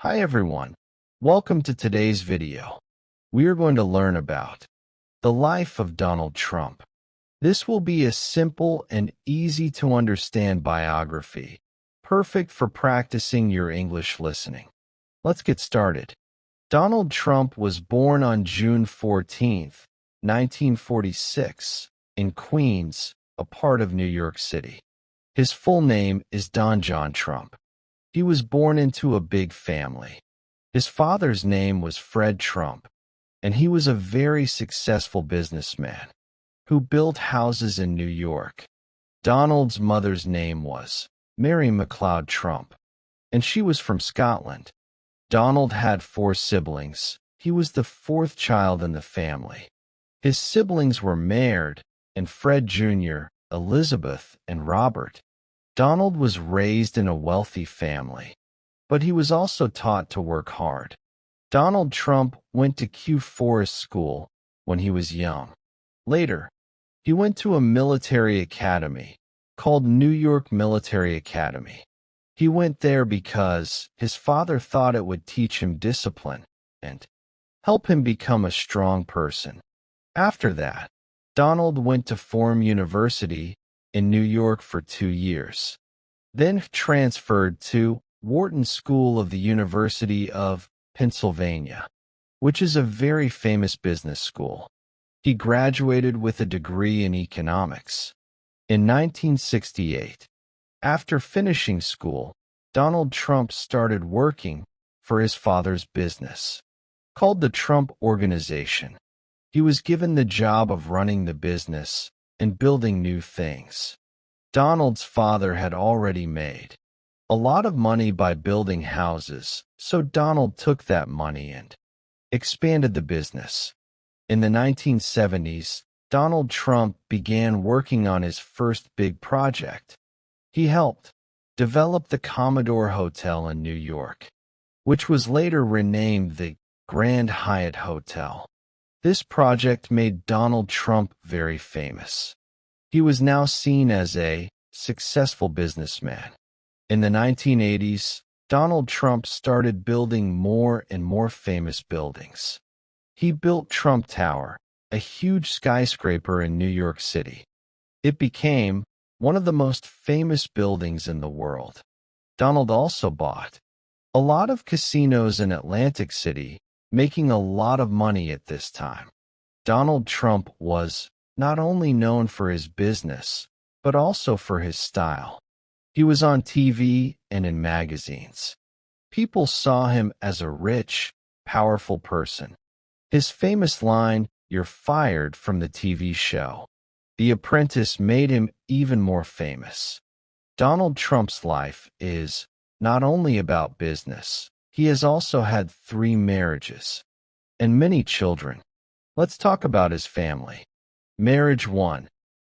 Hi everyone, welcome to today's video. We are going to learn about the life of Donald Trump. This will be a simple and easy to understand biography, perfect for practicing your English listening. Let's get started. Donald Trump was born on June 14, 1946, in Queens, a part of New York City. His full name is Don John Trump. He was born into a big family. His father's name was Fred Trump, and he was a very successful businessman who built houses in New York. Donald's mother's name was Mary MacLeod Trump, and she was from Scotland. Donald had 4 siblings. He was the 4th child in the family. His siblings were Maynard and Fred Jr., Elizabeth, and Robert. Donald was raised in a wealthy family, but he was also taught to work hard. Donald Trump went to Kew Forest School when he was young. Later, he went to a military academy called New York Military Academy. He went there because his father thought it would teach him discipline and help him become a strong person. After that, Donald went to Fordham University in New York for 2 years, then transferred to Wharton School of the University of Pennsylvania, which is a very famous business school. He graduated with a degree in economics. In 1968, after finishing school, Donald Trump started working for his father's business, called the Trump Organization. He was given the job of running the business and building new things. Donald's father had already made a lot of money by building houses, so Donald took that money and expanded the business. In the 1970s, Donald Trump began working on his first big project. He helped develop the Commodore Hotel in New York, which was later renamed the Grand Hyatt Hotel. This project made Donald Trump very famous. He was now seen as a successful businessman. In the 1980s, Donald Trump started building more and more famous buildings. He built Trump Tower, a huge skyscraper in New York City. It became one of the most famous buildings in the world. Donald also bought a lot of casinos in Atlantic City, making a lot of money at this time. Donald Trump was not only known for his business, but also for his style. He was on TV and in magazines. People saw him as a rich, powerful person. His famous line, "You're fired," from the TV show The Apprentice made him even more famous. Donald Trump's life is not only about business. He has also had 3 marriages and many children. Let's talk about his family. Marriage 1.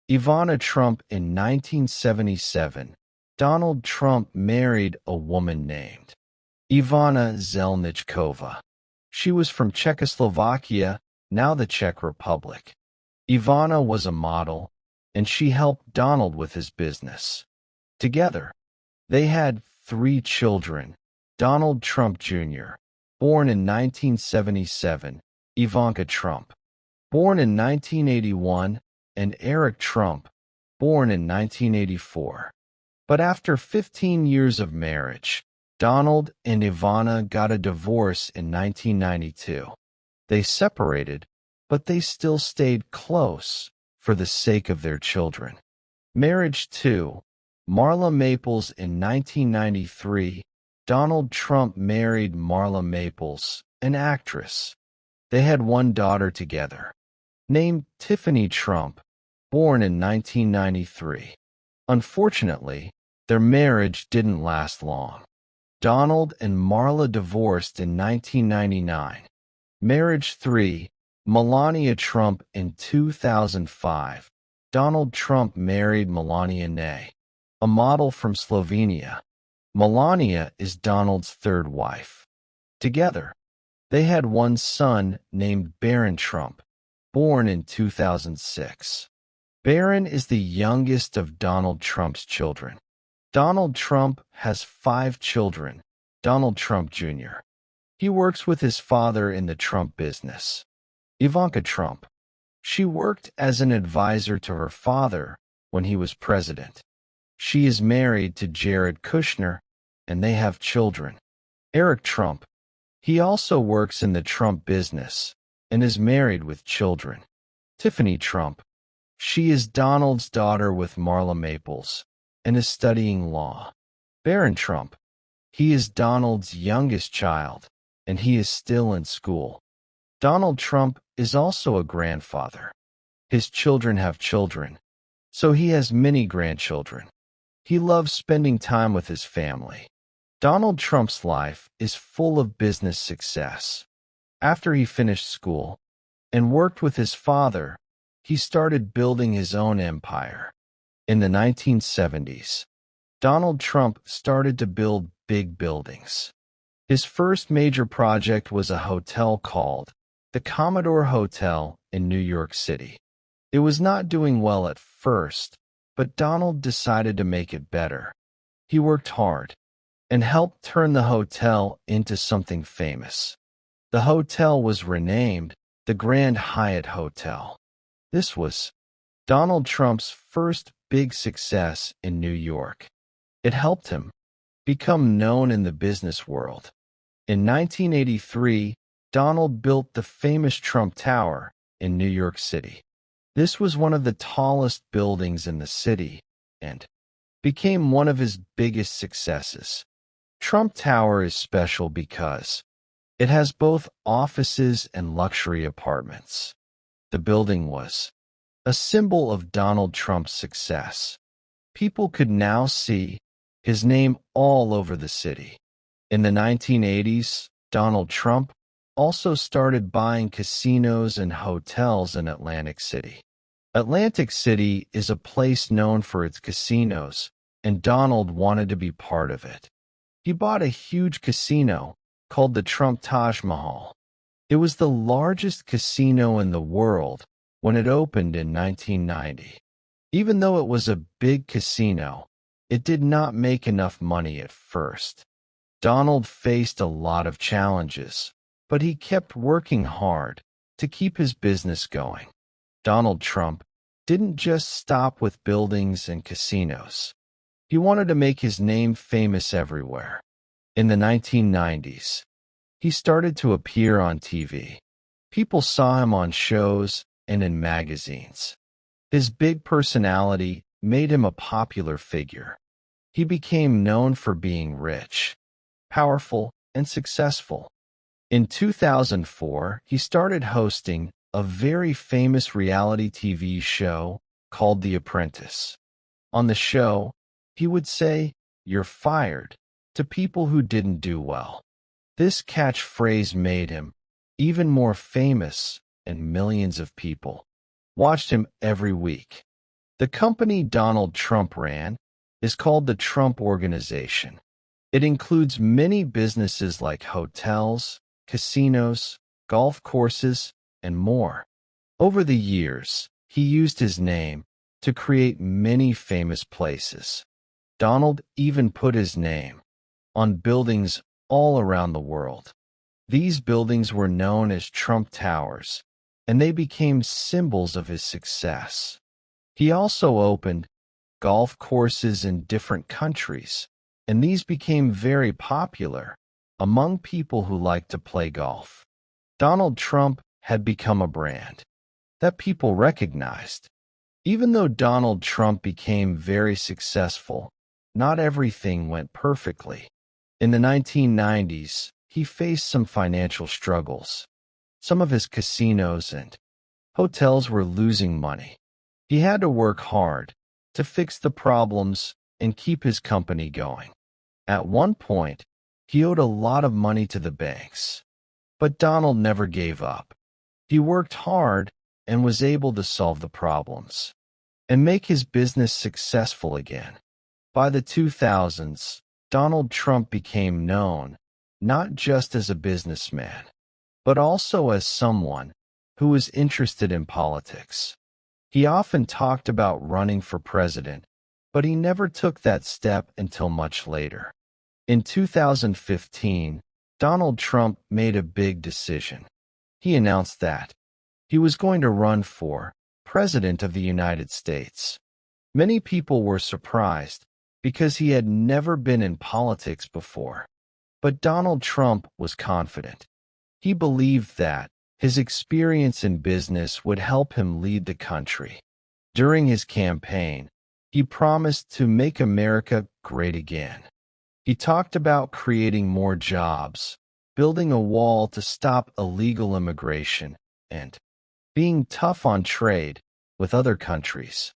Ivana Trump. In 1977, Donald Trump married a woman named Ivana Zelničková. She was from Czechoslovakia, now the Czech Republic. Ivana was a model, and she helped Donald with his business. Together, they had 3 children: Donald Trump Jr., born in 1977, Ivanka Trump, born in 1981, and Eric Trump, born in 1984. But after 15 years of marriage, Donald and Ivana got a divorce in 1992. They separated, but they still stayed close for the sake of their children. Marriage 2. Marla Maples. In 1993, Donald Trump married Marla Maples, an actress. They had 1 daughter together, named Tiffany Trump, born in 1993. Unfortunately, their marriage didn't last long. Donald and Marla divorced in 1999. Marriage 3. Melania Trump. In 2005, Donald Trump married Melania Ney, a model from Slovenia. Melania is Donald's 3rd wife. Together, they had 1 son named Barron Trump, born in 2006. Barron is the youngest of Donald Trump's children. Donald Trump has 5 children, Donald Trump Jr. He works with his father in the Trump business. Ivanka Trump. She worked as an advisor to her father when he was president. She is married to Jared Kushner, and they have children. Eric Trump. He also works in the Trump business and is married with children. Tiffany Trump. She is Donald's daughter with Marla Maples and is studying law. Barron Trump. He is Donald's youngest child, and he is still in school. Donald Trump is also a grandfather. His children have children, so he has many grandchildren. He loves spending time with his family. Donald Trump's life is full of business success. After he finished school and worked with his father, he started building his own empire. In the 1970s, Donald Trump started to build big buildings. His first major project was a hotel called the Commodore Hotel in New York City. It was not doing well at first, but Donald decided to make it better. He worked hard and helped turn the hotel into something famous. The hotel was renamed the Grand Hyatt Hotel. This was Donald Trump's first big success in New York. It helped him become known in the business world. In 1983, Donald built the famous Trump Tower in New York City. This was one of the tallest buildings in the city and became one of his biggest successes. Trump Tower is special because it has both offices and luxury apartments. The building was a symbol of Donald Trump's success. People could now see his name all over the city. In the 1980s, Donald Trump also started buying casinos and hotels in Atlantic City. Atlantic City is a place known for its casinos, and Donald wanted to be part of it. He bought a huge casino called the Trump Taj Mahal. It was the largest casino in the world when it opened in 1990. Even though it was a big casino, it did not make enough money at first. Donald faced a lot of challenges, but he kept working hard to keep his business going. Donald Trump didn't just stop with buildings and casinos. He wanted to make his name famous everywhere. In the 1990s, he started to appear on TV. People saw him on shows and in magazines. His big personality made him a popular figure. He became known for being rich, powerful, and successful. In 2004, he started hosting a very famous reality TV show called The Apprentice. On the show, he would say, "You're fired," to people who didn't do well. This catchphrase made him even more famous, and millions of people watched him every week. The company Donald Trump ran is called the Trump Organization. It includes many businesses like hotels, casinos, golf courses, and more. Over the years, he used his name to create many famous places. Donald even put his name on buildings all around the world. These buildings were known as Trump Towers, and they became symbols of his success. He also opened golf courses in different countries, and these became very popular among people who like to play golf. Donald Trump had become a brand that people recognized. Even though Donald Trump became very successful, not everything went perfectly. In the 1990s, he faced some financial struggles. Some of his casinos and hotels were losing money. He had to work hard to fix the problems and keep his company going. At one point, he owed a lot of money to the banks. But Donald never gave up. He worked hard and was able to solve the problems and make his business successful again. By the 2000s, Donald Trump became known not just as a businessman, but also as someone who was interested in politics. He often talked about running for president, but he never took that step until much later. In 2015, Donald Trump made a big decision. He announced that he was going to run for President of the United States. Many people were surprised because he had never been in politics before. But Donald Trump was confident. He believed that his experience in business would help him lead the country. During his campaign, he promised to make America great again. He talked about creating more jobs, building a wall to stop illegal immigration, and being tough on trade with other countries.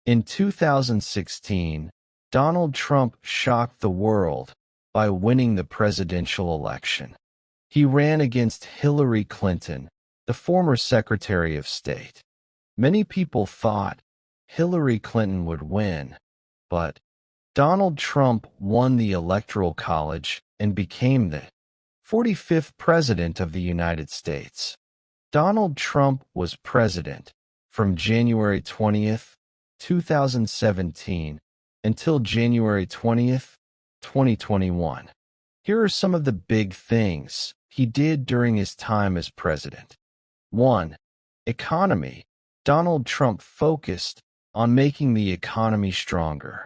In 2016, Donald Trump shocked the world by winning the presidential election. He ran against Hillary Clinton, the former Secretary of State. Many people thought Hillary Clinton would win, but Donald Trump won the Electoral College and became the 45th President of the United States. Donald Trump was president from January 20th, 2017 until January 20th, 2021. Here are some of the big things he did during his time as president. 1. Economy. Donald Trump focused on making the economy stronger.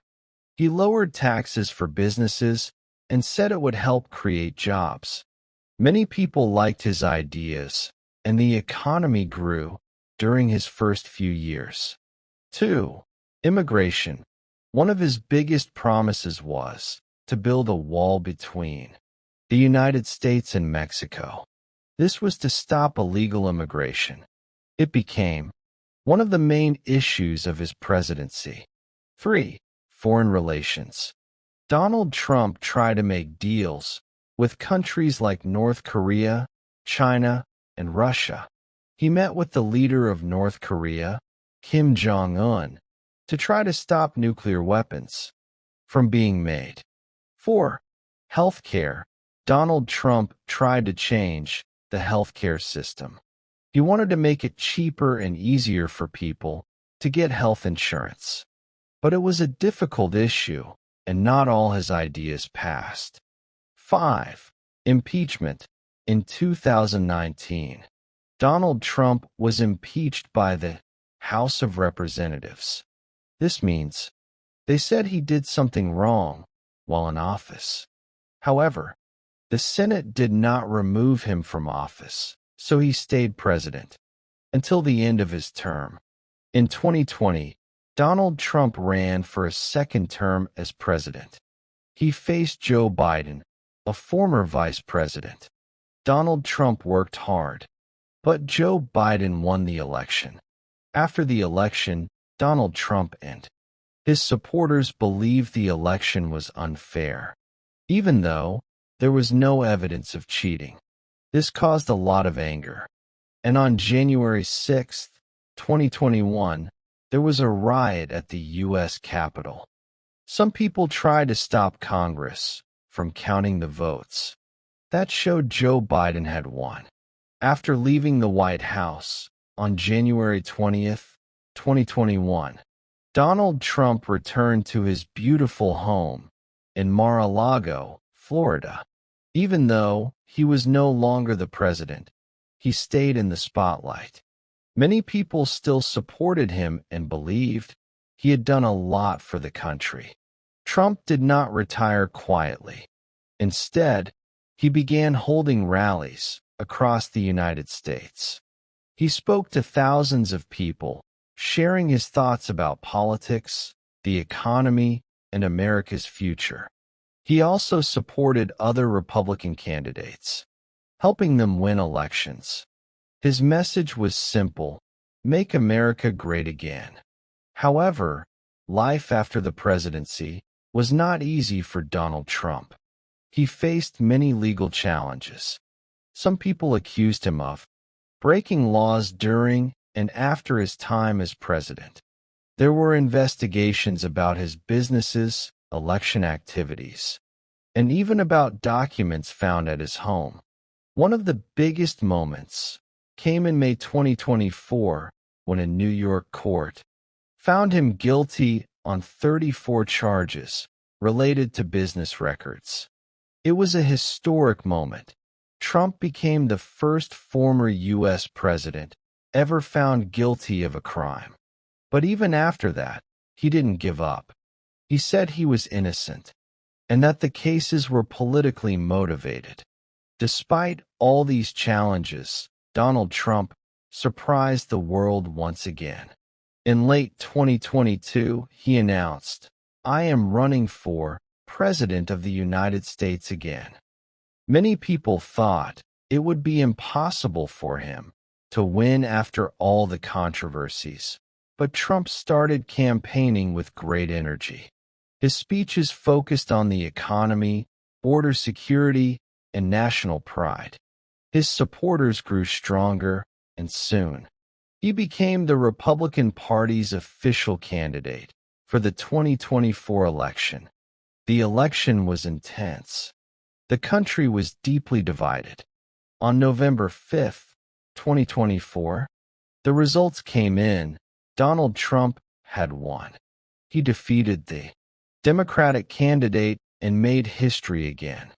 He lowered taxes for businesses and said it would help create jobs. Many people liked his ideas, and the economy grew during his first few years. 2. Immigration. One of his biggest promises was to build a wall between the United States and Mexico. This was to stop illegal immigration. It became one of the main issues of his presidency. 3. Foreign relations. Donald Trump tried to make deals with countries like North Korea, China, and Russia. He met with the leader of North Korea, Kim Jong-un, to try to stop nuclear weapons from being made. 4. Healthcare. Donald Trump tried to change the healthcare system. He wanted to make it cheaper and easier for people to get health insurance. But it was a difficult issue, and not all his ideas passed. 5. Impeachment. In 2019, Donald Trump was impeached by the House of Representatives. This means they said he did something wrong while in office. However, the Senate did not remove him from office, so he stayed president until the end of his term. In 2020, Donald Trump ran for a second term as president. He faced Joe Biden, a former vice president. Donald Trump worked hard, but Joe Biden won the election. After the election, Donald Trump and his supporters believed the election was unfair, even though there was no evidence of cheating. This caused a lot of anger. And on January 6, 2021, there was a riot at the U.S. Capitol. Some people tried to stop Congress from counting the votes. That showed Joe Biden had won. After leaving the White House on January 20th, 2021, Donald Trump returned to his beautiful home in Mar-a-Lago, Florida. Even though he was no longer the president, he stayed in the spotlight. Many people still supported him and believed he had done a lot for the country. Trump did not retire quietly. Instead, he began holding rallies across the United States. He spoke to thousands of people, sharing his thoughts about politics, the economy, and America's future. He also supported other Republican candidates, helping them win elections. His message was simple: make America great again. However, life after the presidency was not easy for Donald Trump. He faced many legal challenges. Some people accused him of breaking laws during and after his time as president. There were investigations about his businesses, election activities, and even about documents found at his home. One of the biggest moments came in May 2024 when a New York court found him guilty on 34 charges related to business records. It was a historic moment. Trump became the first former U.S. president ever found guilty of a crime. But even after that, he didn't give up. He said he was innocent and that the cases were politically motivated. Despite all these challenges, Donald Trump surprised the world once again. In late 2022, he announced, "I am running for President of the United States again." Many people thought it would be impossible for him to win after all the controversies, but Trump started campaigning with great energy. His speeches focused on the economy, border security, and national pride. His supporters grew stronger, and soon, he became the Republican Party's official candidate for the 2024 election. The election was intense. The country was deeply divided. On November 5th, 2024, the results came in. Donald Trump had won. He defeated the Democratic candidate and made history again.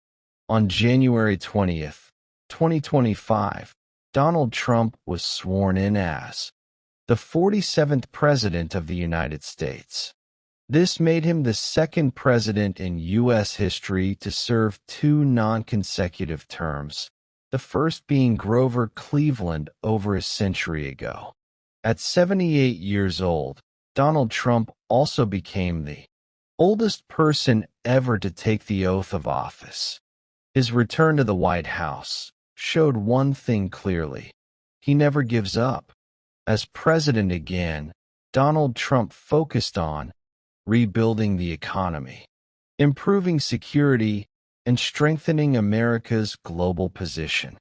On January 20th, 2025, Donald Trump was sworn in as the 47th President of the United States. This made him the second president in U.S. history to serve 2 non-consecutive terms, the first being Grover Cleveland over a century ago. At 78 years old, Donald Trump also became the oldest person ever to take the oath of office. His return to the White House showed one thing clearly: he never gives up. As president again, Donald Trump focused on rebuilding the economy, improving security, and strengthening America's global position.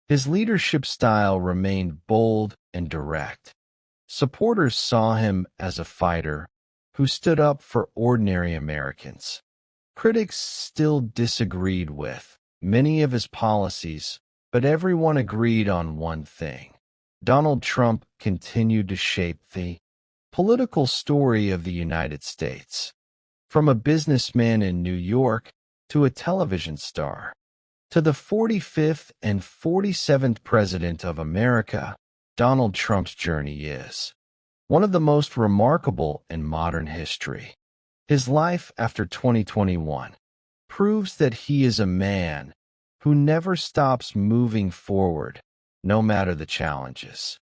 His leadership style remained bold and direct. Supporters saw him as a fighter who stood up for ordinary Americans. Critics still disagreed with many of his policies, but everyone agreed on one thing: Donald Trump continued to shape the political story of the United States. From a businessman in New York to a television star, to the 45th and 47th President of America, Donald Trump's journey is one of the most remarkable in modern history. His life after 2021 proves that he is a man who never stops moving forward, no matter the challenges.